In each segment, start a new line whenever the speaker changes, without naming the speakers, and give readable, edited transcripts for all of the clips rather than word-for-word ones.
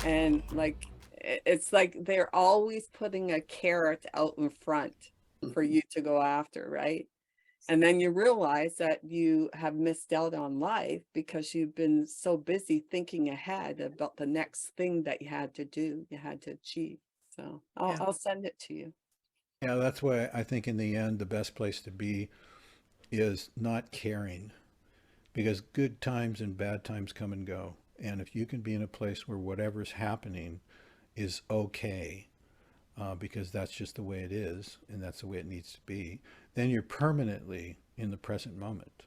And like, it's like they're always putting a carrot out in front for
Mhm.
you to go after, right? And then you realize that you have missed out on life because you've been so busy thinking ahead about the next thing that you had to do, you had to achieve. So
Yeah.
I'll send it to you.
Yeah, that's why I think in the end, the best place to be is not caring because good times and bad times come and go. And if you can be in a place where whatever's happening is okay, because that's just the way it is and that's the way it needs to be, then you're permanently in the present moment.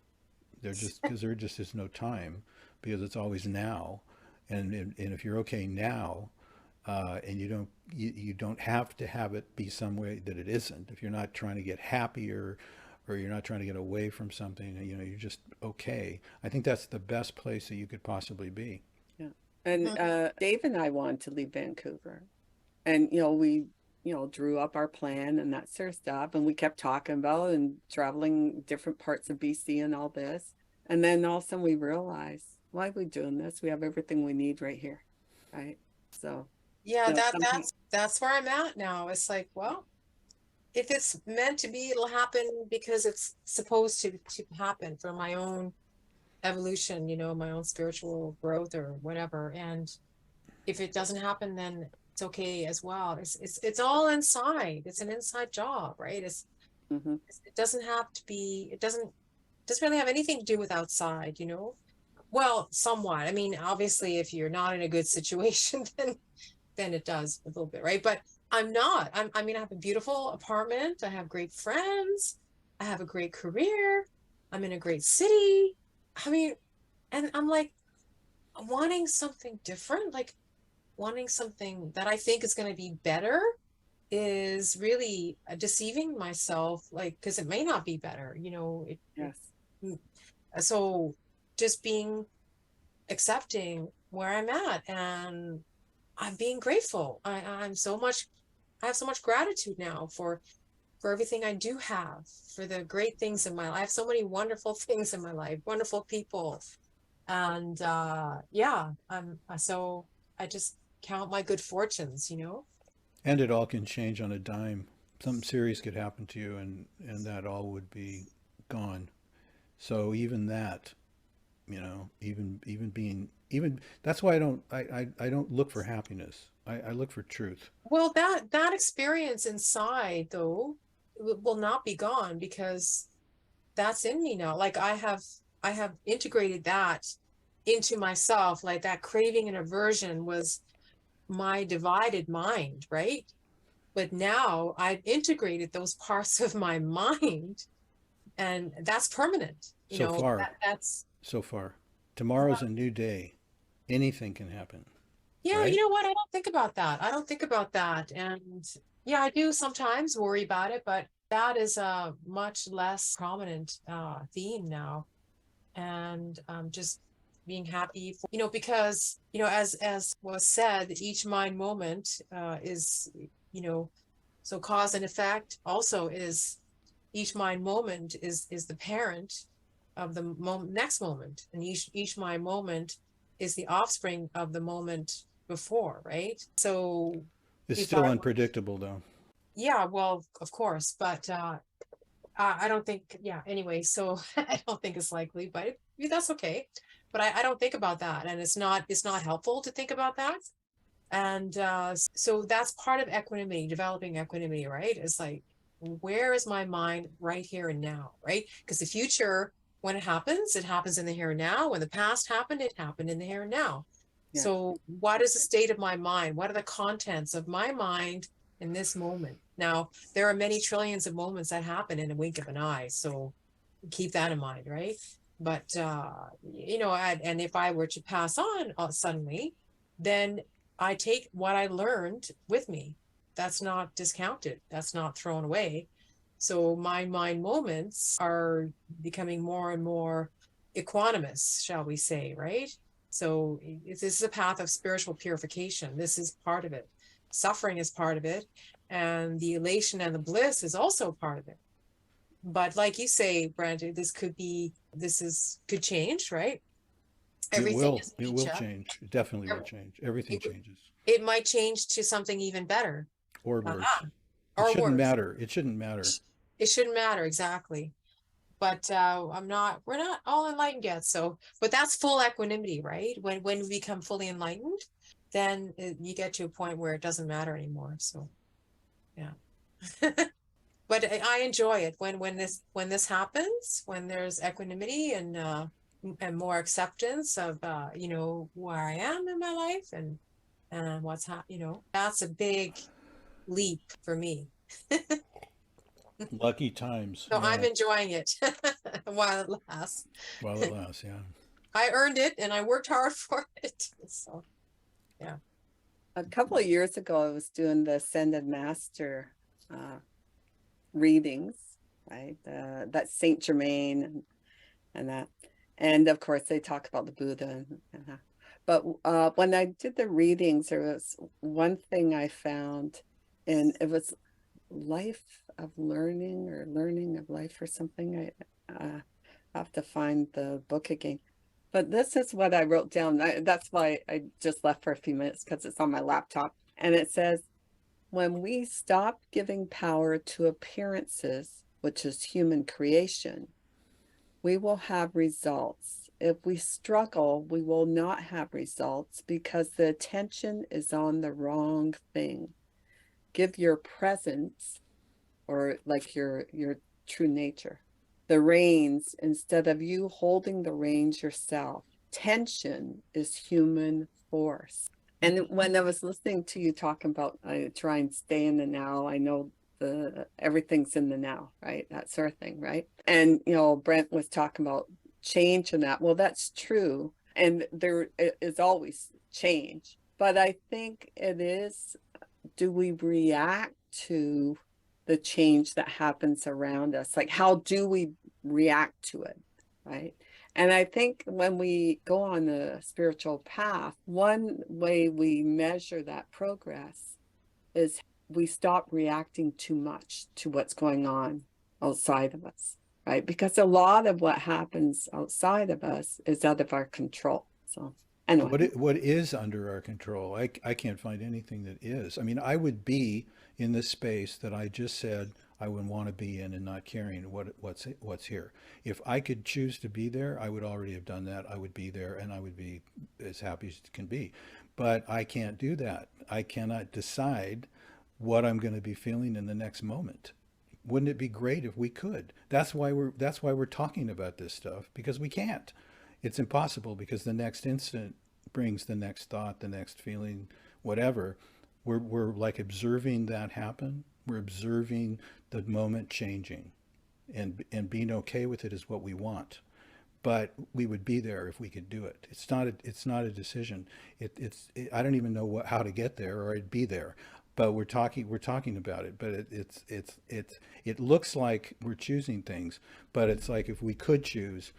They're just because there just is no time because it's always now. And if you're okay now, and you don't have to have it be some way that it isn't. If you're not trying to get happier or you're not trying to get away from something, you're just okay. I think that's the best place that you could possibly be.
Yeah. And
Mhm.
Dave and I wanted to leave Vancouver. And we drew up our plan and that sort of stuff, and we kept talking about and traveling different parts of BC and all this. And then all of a sudden we realized, why are we doing this? We have everything we need right here, right? So
Yeah,
something.
that's where I'm at now. It's like, well, if it's meant to be, it'll happen because it's supposed to happen for my own evolution, my own spiritual growth or whatever. And if it doesn't happen, then it's okay as well. It's all inside. It's an inside job, right?
Mhm.
It doesn't have to be, it doesn't really have anything to do with outside. Well, somewhat. I mean, obviously, if you're not in a good situation, then it does a little bit, right? But I'm not. I mean, I have a beautiful apartment. I have great friends. I have a great career. I'm in a great city. I mean, and I'm like wanting something different, like wanting something that I think is going to be better is really deceiving myself, like, because it may not be better,
Yes.
so just being accepting where I'm at and I'm being grateful. I have so much gratitude now for everything I do have, for the great things in my life. I have so many wonderful things in my life, wonderful people. And yeah, so I just count my good fortunes.
And it all can change on a dime. Something serious could happen to you, and that all would be gone. So even that, even being even that's why I don't look for happiness. I look for truth.
Well, that experience inside though will not be gone because that's in me now. Like I have integrated that into myself. Like that craving and aversion was my divided mind, right? But now I've integrated those parts of my mind and that's permanent.
So far,
That's
so far. Tomorrow's a new day. Anything can happen,
yeah, you
right?
know what? I don't think about that. I don't think about that. And yeah, I do sometimes worry about it, but that is a much less prominent theme now. And just being happy because as was said, each mind moment is you know so cause and effect also is each mind moment is the parent of the next moment, and each mind moment is the offspring of the moment before, right? So
It's
if
still
I
unpredictable, though.
yeah, well, of course, but I don't think, yeah, anyway, so I don't think it's likely, but that's okay. But I don't think about that. And it's not helpful to think about that. And so that's part of equanimity, developing equanimity, right? It's like, where is my mind right here and now, right? Because the future, when it happens in the here and now. When the past happened, it happened in the here and now.
Yes.
So what is the state of my mind? What are the contents of my mind in this moment? Now, there are many trillions of moments that happen in a wink of an eye. So keep that in mind, right? But and if I were to pass on suddenly, then I take what I learned with me. That's not discounted. That's not thrown away. So my mind moments are becoming more and more equanimous, shall we say, right? So this is a path of spiritual purification. This is part of it. Suffering is part of it, and the elation and the bliss is also part of it. But like you say, Brandon, this could change, right? Everything is
It will
nature.
change. It definitely will change. Everything
It,
changes.
it might change to something even better.
Or worse.
Uh-huh.
It
Or
shouldn't
worse.
matter. It shouldn't matter.
It shouldn't matter exactly. But we're not all enlightened yet. So, but that's full equanimity, right? When we become fully enlightened, then you get to a point where it doesn't matter anymore. So, yeah. But I enjoy it when this happens, when there's equanimity and more acceptance of you know, where I am in my life and what's you know, that's a big leap for me.
Lucky times.
So I'm
Yeah.
enjoying it while it lasts.
While it lasts. Yeah.
I earned it and I worked hard for it. So yeah.
A couple of years ago, I was doing the Ascended Master readings, right? That's Saint Germain and that. And of course, they talk about the Buddha. But when I did the readings, there was one thing I found, and it was life of learning or learning of life or something. I have to find the book again. But this is what I wrote down. That's why I just left for a few minutes because it's on my laptop. And it says, when we stop giving power to appearances, which is human creation, we will have results. If we struggle, we will not have results because the attention is on the wrong thing. Give your presence, or like your true nature, the reins instead of you holding the reins yourself. Tension is human force. And when I was listening to you talking about I try and stay in the now, I know everything's in the now, right? That sort of thing, right? And you know, Brent was talking about change and that. Well, that's true. And there is always change. But I think it is, do we react to the change that happens around us? Like, how do we react to it, right? And I think when we go on the spiritual path, one way we measure that progress is we stop reacting too much to what's going on outside of us, right? Because a lot of what happens outside of us is out of our control. So anyway.
What is under our control? I can't find anything that is. I mean, I would be in the space that I just said I would want to be in and not caring what's here. If I could choose to be there, I would already have done that. I would be there and I would be as happy as it can be. But I can't do that. I cannot decide what I'm going to be feeling in the next moment. Wouldn't it be great if we could? That's why we're talking about this stuff, because we can't. It's impossible because the next instant brings the next thought, the next feeling, whatever. We're like observing that happen. We're observing the moment changing, and being okay with it is what we want. But we would be there if we could do it. It's not a decision. I don't even know how to get there, or I'd be there. But we're talking about it. But it looks like we're choosing things. But it's like if we could choose,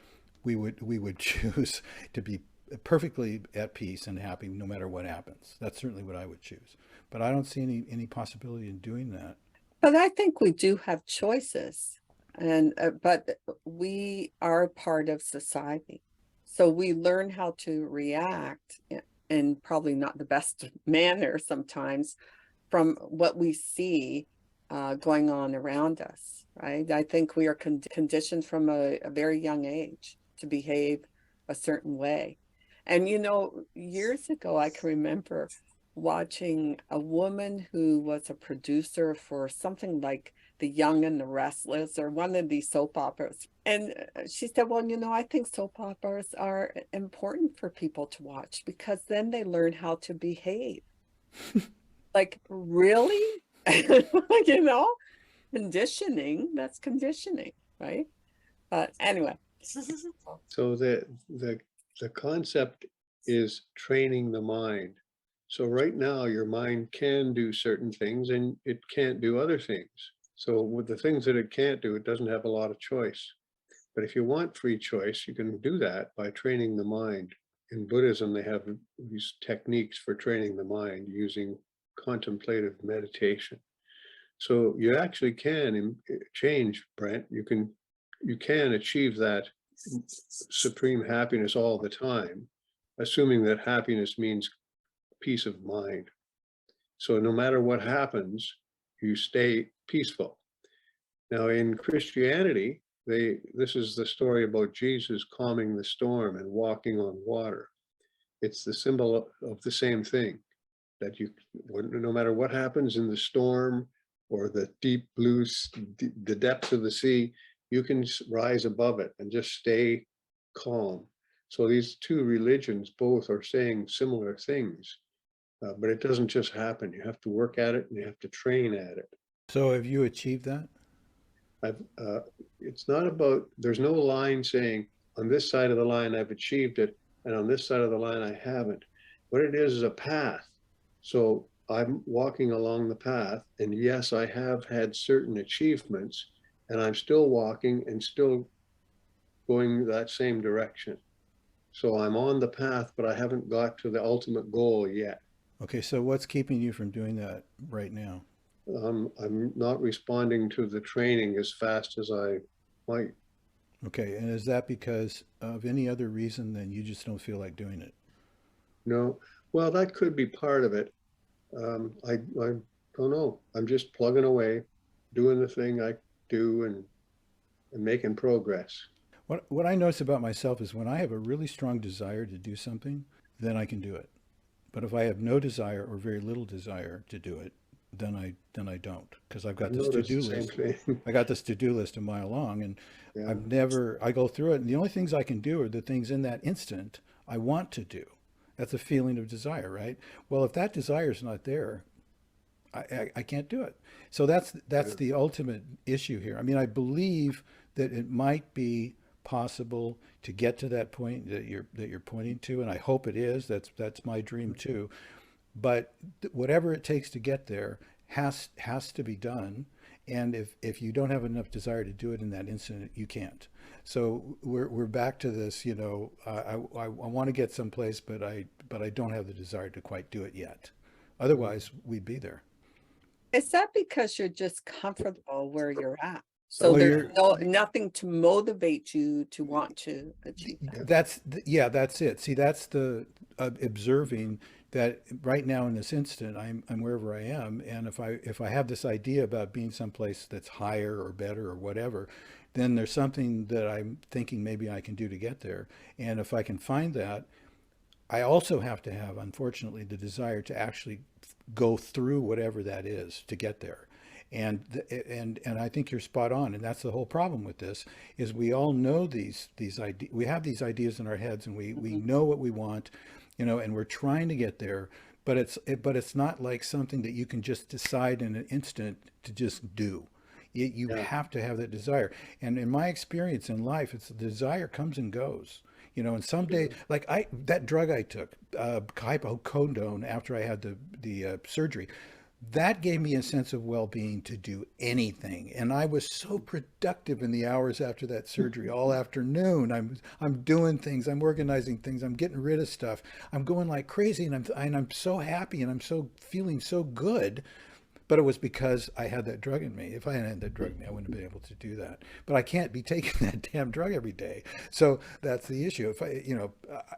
we would choose to be perfectly at peace and happy no matter what happens. That's certainly what I would choose. But I don't see any possibility in doing that.
But I think we do have choices, and but we are part of society, so we learn how to react in probably not the best manner sometimes from what we see going on around us, right? I think we are conditioned from a very young age to behave a certain way. And you know, years ago, I can remember watching a woman who was a producer for something like The Young and the Restless or one of these soap operas. And she said, well, you know, I think soap operas are important for people to watch because then they learn how to behave. Like, really? You know, conditioning, that's conditioning, right? But anyway.
So the concept is training the mind. So right now your mind can do certain things and it can't do other things. So with the things that it can't do, it doesn't have a lot of choice. But if you want free choice, you can do that by training the mind. In Buddhism, they have these techniques for training the mind using contemplative meditation. So you actually can change, Brent. You can achieve that supreme happiness all the time. assuming that happiness means peace of mind. So no matter what happens, you stay peaceful. Now in Christianity, this is the story about Jesus calming the storm and walking on water. It's the symbol of the same thing, that no matter what happens in the storm or the deep blue, the depths of the sea, you can rise above it and just stay calm. So these two religions both are saying similar things, but it doesn't just happen. You have to work at it and you have to train at it.
So have you achieved that?
I've, it's not about, there's no line saying on this side of the line I've achieved it, and on this side of the line I haven't. What it is a path. So I'm walking along the path, and yes, I have had certain achievements, and I'm still walking and still going that same direction. So I'm on the path, but I haven't got to the ultimate goal yet.
Okay, so what's keeping you from doing that right now?
I'm not responding to the training as fast as I might.
Okay, and is that because of any other reason than you just don't feel like doing it?
No, well, that could be part of it. I don't know. I'm just plugging away, doing the thing I do, and making progress.
What I notice about myself is when I have a really strong desire to do something, then I can do it. But if I have no desire or very little desire to do it, then I don't, because I've got
I've
this
noticed
to-do
the same
list.
thing.
I got this to-do list a mile long, and
Yeah,
I go through it, and the only things I can do are the things in that instant I want to do. That's a feeling of desire, right? Well, if that desire is not there, I can't do it. So that's
yeah,
the ultimate issue here. I mean, I believe that it might be possible to get to that point that you're pointing to, and I hope it is. That's my dream too. But whatever it takes to get there has to be done. And if you don't have enough desire to do it in that instant, you can't. So we're back to this. I want to get someplace, but I don't have the desire to quite do it yet.
mm,
Otherwise, we'd be there.
Is that because you're just comfortable where you're at? So
that's
Well,
there's
you're
nothing to motivate you to want to achieve that.
yeah,
yeah, that's it. See, that's the observing that right now in this instant, I'm wherever I am, and if I have this idea about being someplace that's higher or better or whatever, then there's something that I'm thinking maybe I can do to get there. And if I can find that, I also have to have, unfortunately, the desire to actually go through whatever that is to get there. And I think you're spot on. And that's the whole problem with this is we all know these ideas. We have these ideas in our heads, and we
Mhm.
know what we want, and we're trying to get there. But it's not like something that you can just decide in an instant to just do. You
yeah,
have to have that desire. And in my experience in life, it's the desire comes and goes. And someday,
yeah,
like that drug I took, hypocodone, after I had the surgery, that gave me a sense of well-being to do anything, and I was so productive in the hours after that surgery. All afternoon, I'm doing things, I'm organizing things, I'm getting rid of stuff, I'm going like crazy, and I'm so happy, and I'm so feeling so good. But it was because I had that drug in me. If I hadn't had that drug in me, I wouldn't have been able to do that. But I can't be taking that damn drug every day. So that's the issue.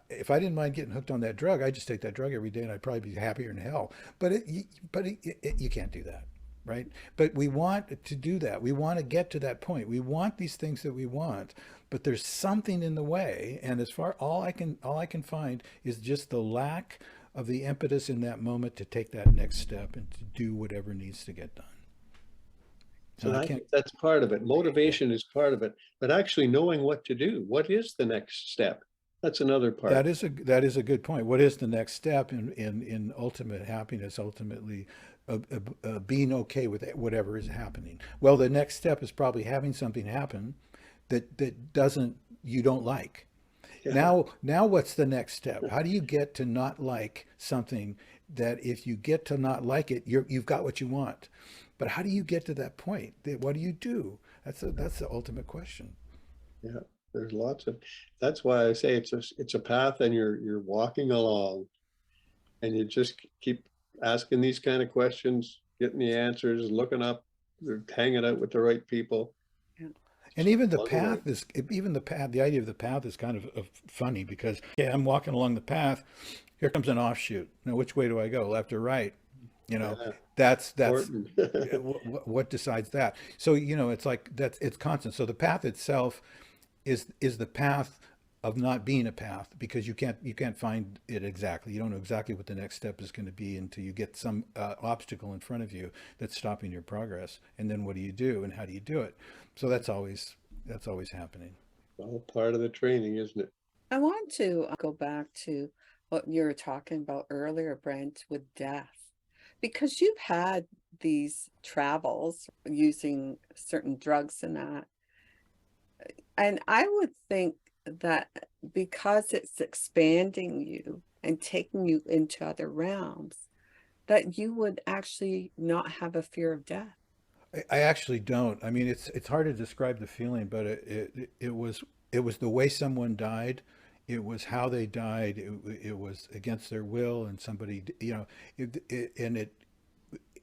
If I didn't mind getting hooked on that drug, I'd just take that drug every day, and I'd probably be happier in hell. But you can't do that, right? But we want to do that. We want to get to that point. We want these things that we want, but there's something in the way. And as far all I can find is just the lack of the impetus in that moment to take that next step and to do whatever needs to get done. And
so
I
I
can't.
think that's part of it. Motivation is part of it, but actually knowing what to do. What is the next step? That's another part.
That is a good point. What is the next step in ultimate happiness? Ultimately, being okay with whatever is happening. Well, the next step is probably having something happen that doesn't you don't like.
Yeah,
Now what's the next step? How do you get to not like something that if you get to not like it, you've got what you want? But how do you get to that point? What do you do? That's the ultimate question.
yeah. There's lots of. That's why I say it's a path, and you're walking along, and you just keep asking these kind of questions, getting the answers, looking up, hanging out with the right people.
Yeah.
And even the
Otherwise,
path is, even the path, the idea of the path is kind of funny because, yeah, I'm walking along the path. Here comes an offshoot. Now, which way do I go, left or right? You know,
yeah,
that's
important.
what decides that. So, it's like it's constant. So the path itself is the path of not being a path because you can't find it exactly. You don't know exactly what the next step is going to be until you get some obstacle in front of you that's stopping your progress. And then what do you do and how do you do it? So that's always happening.
All part of the training, isn't it?
I want to go back to what you were talking about earlier, Brent, with death, because you've had these travels using certain drugs and that. And I would think that because it's expanding you and taking you into other realms, that you would actually not have a fear of death.
I actually don't. I mean, it's hard to describe the feeling, but it was the way someone died. It was how they died. It was against their will, and somebody, and it.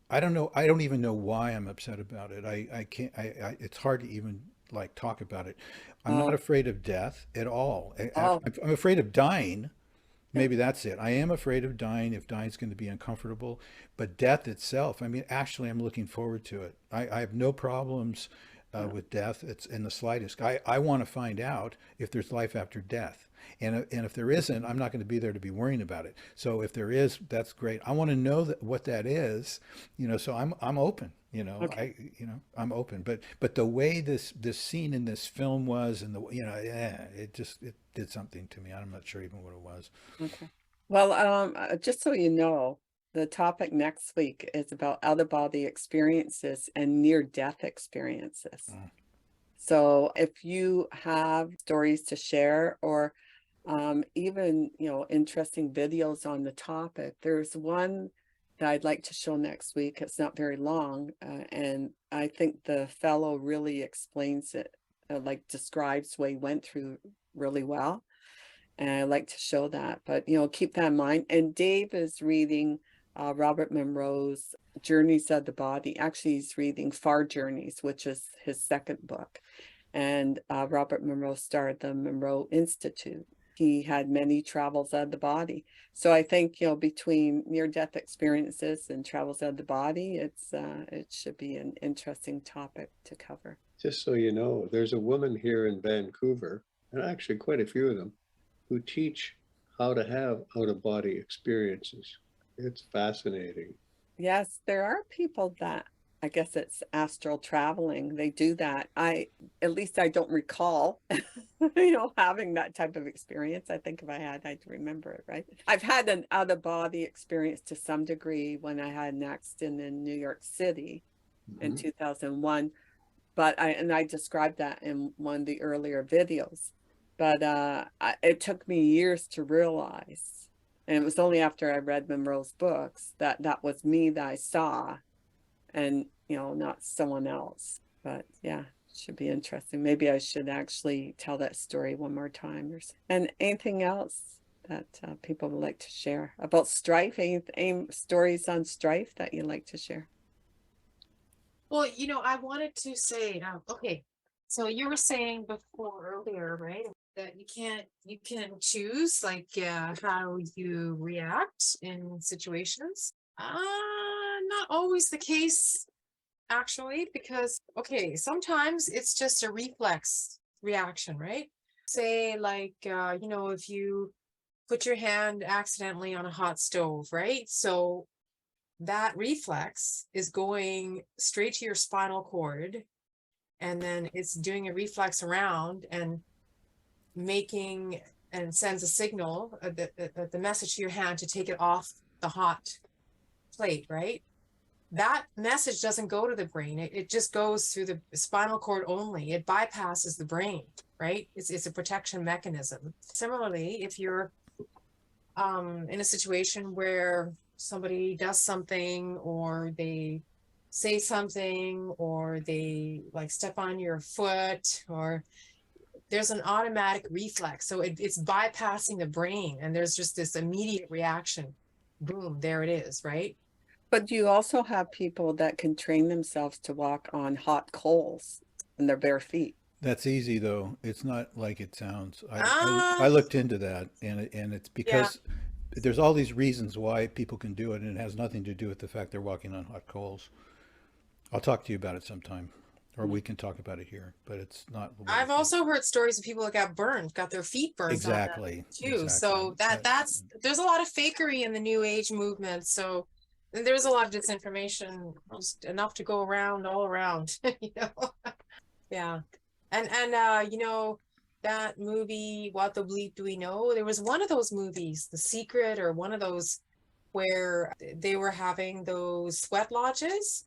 I don't know. I don't even know why I'm upset about it. I can't. It's hard to even like talk about it. I'm not
Oh,
afraid of death at all.
oh,
I'm afraid of dying.
yeah,
Maybe that's it. I am afraid of dying if dying is going to be uncomfortable. But death itself, I mean, actually, I'm looking forward to it. I have no problems
yeah.
with death. It's in the slightest. I want to find out if there's life after death. And if there isn't, I'm not going to be there to be worrying about it. So if there is, that's great. I want to know what that is, so I'm open.
Okay.
I'm open. But the way this scene in this film was, and it did something to me. I'm not sure even what it was.
Okay. Well, just so you know, the topic next week is about out-of-body experiences and near-death experiences.
Mm.
So if you have stories to share or even, interesting videos on the topic, there's one that I'd like to show next week. It's not very long, and I think the fellow really explains it, like describes what he went through really well. And I like to show that, but keep that in mind. And Dave is reading Robert Monroe's Journeys of the Body. Actually, he's reading Far Journeys, which is his second book. And Robert Monroe started the Monroe Institute. He had many travels of the body. So I think, between near-death experiences and travels of the body, it should be an interesting topic to cover.
Just so you know, there's a woman here in Vancouver, and actually quite a few of them, who teach how to have out-of-body experiences. It's fascinating.
Yes, there are people that, I guess it's astral traveling. They do that. At least I don't recall, having that type of experience. I think if I had, I'd remember it, right? I've had an out of body experience to some degree when I had an accident in New York City in
Mhm.
2001. But I described that in one of the earlier videos. But it took me years to realize. And it was only after I read Monroe's books that that was me that I saw and, not someone else. But yeah, it should be interesting. Maybe I should actually tell that story one more time. And anything else that people would like to share about Strife? Any stories on Strife that you'd like to share?
Well, I wanted to say, okay, so you were saying before earlier, right, that you can choose like how you react in situations. Not always the case, actually, because, okay, sometimes it's just a reflex reaction, right? Say, like, if you put your hand accidentally on a hot stove, right? So that reflex is going straight to your spinal cord, and then it's doing a reflex around and making and sends a signal, the message to your hand to take it off the hot plate, right? That message doesn't go to the brain. It just goes through the spinal cord only. It bypasses the brain, right? It's a protection mechanism. Similarly, if you're in a situation where somebody does something, or they say something, or they like step on your foot, or there's an automatic reflex. So it's bypassing the brain, and there's just this immediate reaction. Boom, there it is, right?
But you also have people that can train themselves to walk on hot coals in their bare feet.
That's easy though. It's not like it sounds. I
Ah,
looked into that, and it's
yeah.
because there's all these reasons why people can do it, and it has nothing to do with the fact they're walking on hot coals. I'll talk to you about it sometime, or we can talk about it here. But it's not what you
I've
think.
also heard stories of people that got burned, got their feet burnt on that
Exactly.
too.
Exactly.
So that's there's a lot of fakery in the new age movement. So and there's a lot of disinformation, just enough to go around all around, you know. Yeah. And you know, that movie, What the Bleep Do We Know? There was one of those movies, The Secret, or one of those where they were having those sweat lodges.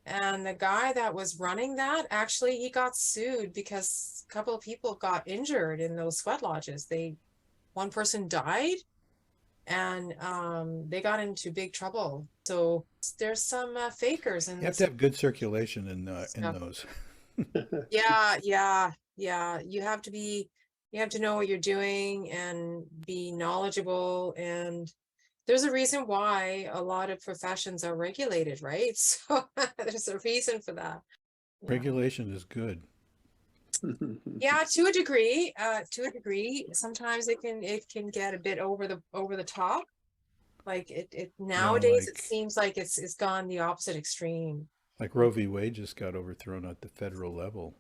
And the guy that was running that, actually, he got sued because a couple of people got injured in those sweat lodges. One person died, and they got into big trouble. So there's some fakers in
You have to
this
have good circulation in
stuff.
those.
Yeah, yeah, yeah. You have to know what you're doing and be knowledgeable. And there's a reason why a lot of professions are regulated, right? So there's a reason for that. Yeah.
Regulation is good.
Yeah, to a degree. To a degree. Sometimes it can get a bit over the top. Like it
Yeah,
nowadays it seems like it's gone the opposite extreme.
like Roe v. Wade just got overthrown at the federal level.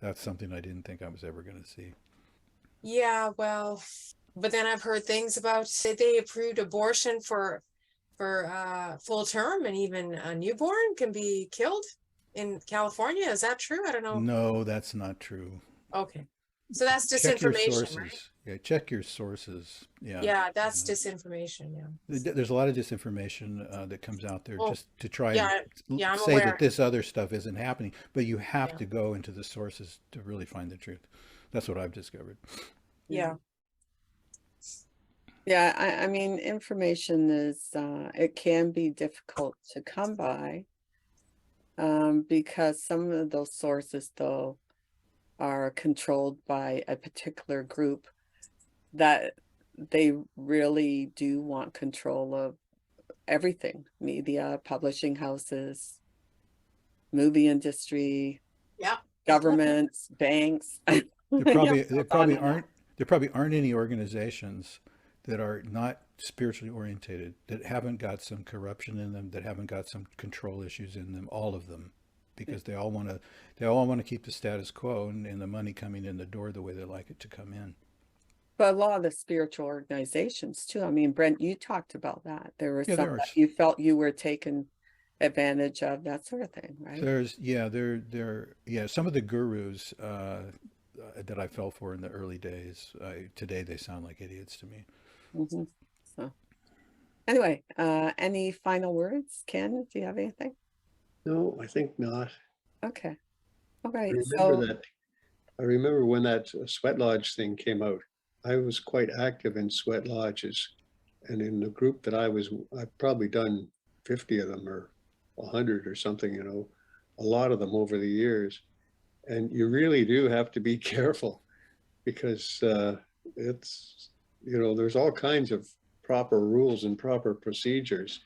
That's something I didn't think I was ever going to see.
Yeah, well, but then I've heard things about they approved abortion for full term, and even a newborn can be killed in California. Is that true? I don't know.
No, that's not true.
Okay. So that's
Check your
disinformation, right?
sources. Yeah, check your sources. Yeah.
Yeah, that's
Yeah.
disinformation. Yeah.
There's a lot of disinformation that comes out there
Oh,
just to try
yeah,
and
yeah, I'm
say that
aware.
this other stuff isn't happening, but you have
Yeah.
to go into the sources to really find the truth. That's what I've discovered.
Yeah.
Yeah, I mean, information is, it can be difficult to come by, because some of those sources, though, are controlled by a particular group that they really do want control of everything: media, publishing houses, movie industry,
Yeah.
governments, banks.
There
Yeah,
probably
goes
there
on
probably
and on.
aren't there probably aren't any organizations that are not spiritually orientated that haven't got some corruption in them, that haven't got some control issues in them. All of them,
Yeah.
because they all want to keep the status quo and the money coming in the door the way they like it to come in.
But a lot of the spiritual organizations too. I mean, Brent, you talked about that. There were
Yeah,
some that you felt you were taken advantage of, that sort of thing, right?
there some of the gurus that I fell for in the early days. Today they sound like idiots to me.
Hmm. So anyway, any final words? Ken, do you have anything?
No, I think not.
Okay. All
I
right.
remember
So
that. I remember when that sweat lodge thing came out. I was quite active in sweat lodges, and in the group that I've probably done 50 of them or 100 or something, a lot of them over the years. And you really do have to be careful because it's, there's all kinds of proper rules and proper procedures.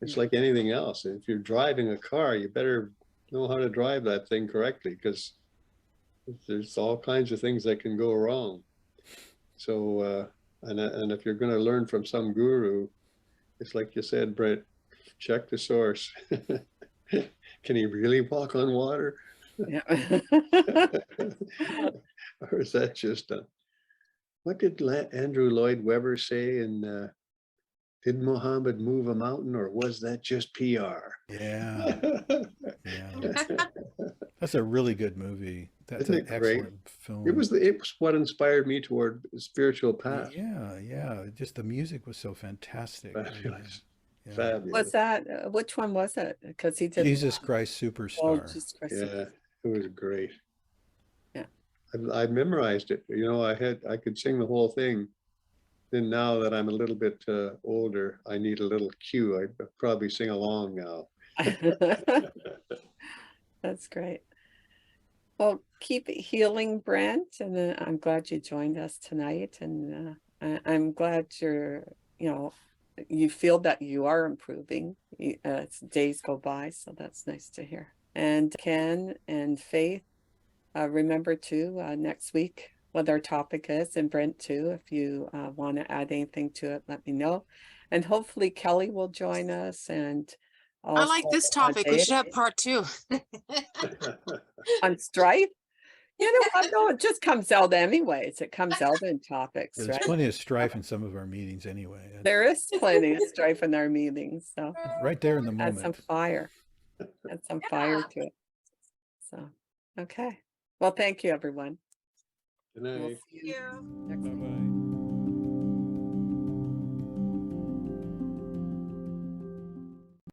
It's
yeah.
like anything else. If you're driving a car, you better know how to drive that thing correctly because there's all kinds of things that can go wrong. So, and if you're going to learn from some guru, it's like you said, Brett, check the source. Can he really walk on water?
Yeah.
Or is that just what did Andrew Lloyd Webber say? And did Muhammad move a mountain, or was that just PR?
Yeah, yeah. That's a really good movie. That's
Isn't
an
it great?
excellent
It
film.
was what inspired me toward the spiritual path.
Yeah, yeah. Just the music was so fantastic.
Fabulous,
Yeah.
Was
fabulous.
that, which one was it? Because he did,
Jesus Christ
oh,
Superstar.
Jesus Christ.
Yeah, it was great.
Yeah.
I memorized it. I could sing the whole thing. Then now that I'm a little bit older, I need a little cue. I probably sing along now.
That's great. Well, keep healing, Brent, and I'm glad you joined us tonight. And I'm glad you feel that you are improving as days go by. So that's nice to hear. And Ken and Faith, remember to next week what our topic is, and Brent too, if you want to add anything to it, let me know. And hopefully Kelly will join us, and
I like
also
this topic. We
Dave
should have part 2.
on Strife. You know what, though, it just comes out anyways. It comes out in topics,
There's
right?
plenty of strife in some of our meetings anyway.
There is plenty of strife in our meetings, so
Right there in the
add some
moment.
fire. Add some fire to it. So, okay. Well, thank you, everyone.
Good
We'll
night.
see you next week.
Bye-bye.